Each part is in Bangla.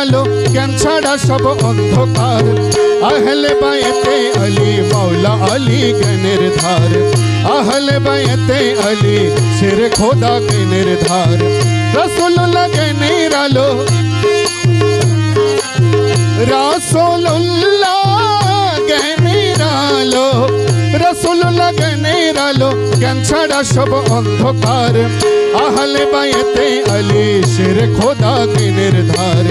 আলো, জ্ঞান ছাড়া সব অন্ধকার। আহলে বায়তে আলী মাওলা আলী জ্ঞানের ধার। আহলে বায়তে আলী শের খোদা জ্ঞানের ধার। রাসূলুল্লাহ জ্ঞানের আলো, রাসূলুল্লাহ জ্ঞানের আলো, রাসূলুল্লাহ জ্ঞানের আলো, জ্ঞান ছাড়া সব অন্ধকার। আহলে বায়তে আলী শের খোদা জ্ঞানের ধার।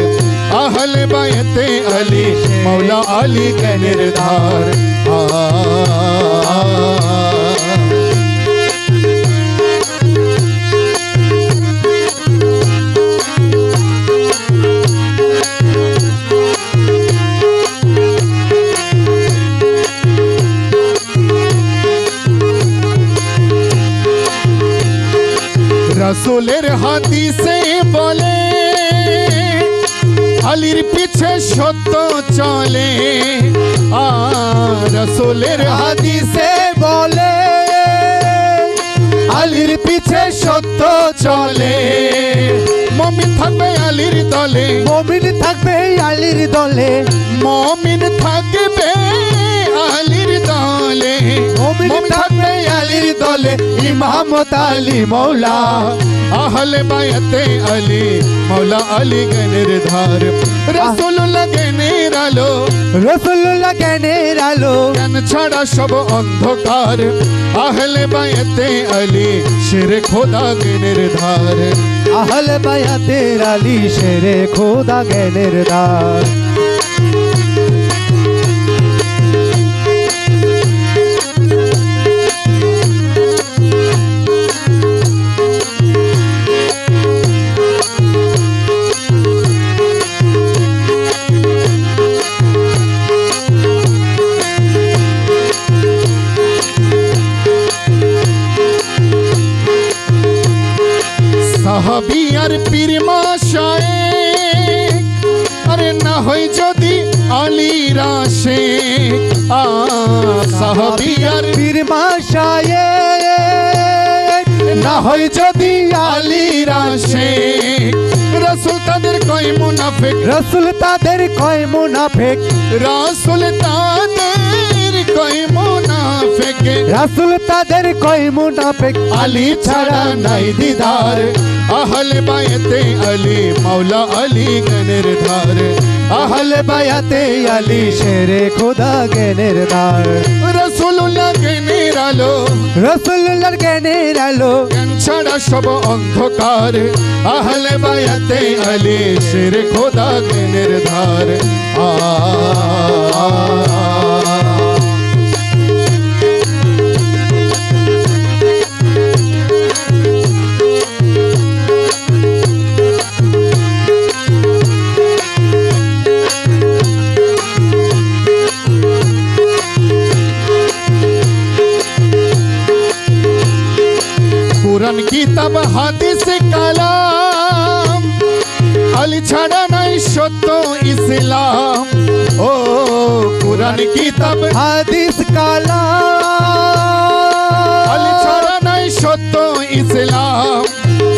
আহলে বায়তে আলী মাওলা আলী জ্ঞানের ধার। রাসূলের হাদিসে বলে আলীর পিছে সত্য চলে। রাসূলের হাদিসে বলে আলীর পিছে সত্য চলে। মুমিন থাকবে আলীর দলে, মুমিন থাকবে আলীর দলে, মুমিন থাকবে আলীর দলে, মুমিন থাকবে আলীর দলে। ইমামত আলী মৌলা আহলে বায়তে আলী মাওলা আলী জ্ঞানের ধার। রাসূলুল্লাহ জ্ঞানের আলো, রাসূলুল্লাহ জ্ঞানের আলো, জ্ঞান ছাড়া সব অন্ধকার। আহলে বায়তে আলী শের খোদা জ্ঞানের ধার। আহলে বায়াতে আলী শেরে খোদা জ্ঞানের ধার। সাহাবী আর পীর মাশায়েখ, আরে না হয় যদি আলীর আশিক। সাহাবী আর পীর মাশায়েখ, না হয় যদি আলীর আশিক। রাসূল তাদের কয় মুনাফিক, রাসূল তাদের কয় মুনাফিক, রাসূল তাদের কয় মুনাফিক। রাসূল তাদের কয় মুনাফিক, আলী ছাড়া নাই দিদার। আহলে বায়তে আলী মাওলা আলী জ্ঞানের ধার। আহলে বায়াতে আলী শেরে খোদা জ্ঞানের ধার। রাসূলুল্লাহ জ্ঞানের আলো, রাসূলুল্লাহর জ্ঞানের আলো, জ্ঞান ছাড়া সব অন্ধকার। আহলে বায়তে আলী শের খোদা জ্ঞানের ধার। কুরআন কিতাব হাদিস কালাম, আলী ছাড়া নাই সত্য ইসলাম। ও কুরআন কিতাব হাদিস কালাম, আলী ছাড়া নাই সত্য ইসলাম।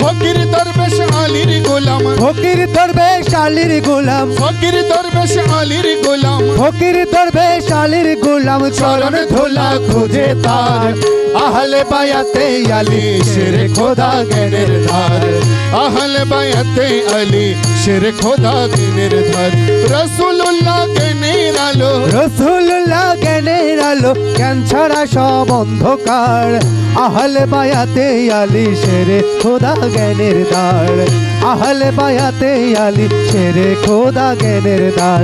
ফকির দরবেশ আলীর গোলাম, ফকির দরবেশ আলীর গোলাম, ফকির দরবেশ আলীর গোলাম। ফকির দরবেশ আলীর গোলাম, চরণ ধুলা খুঁজে তার। আহলে বায়াতে আলী শের খোদা জ্ঞানের ধার। আহলে বায়াতে আলী শের খোদা জ্ঞানের ধার। রাসূলুল্লাহ জ্ঞানের আলো, রাসূলুল্লাহ জ্ঞানের আলো, জ্ঞান ছাড়া সব অন্ধকার। আহলে বায়াতে আলী শেরে খোদা জ্ঞানের ধার। আহলে বায়াতে আলী শেরে খোদা জ্ঞানের ধার।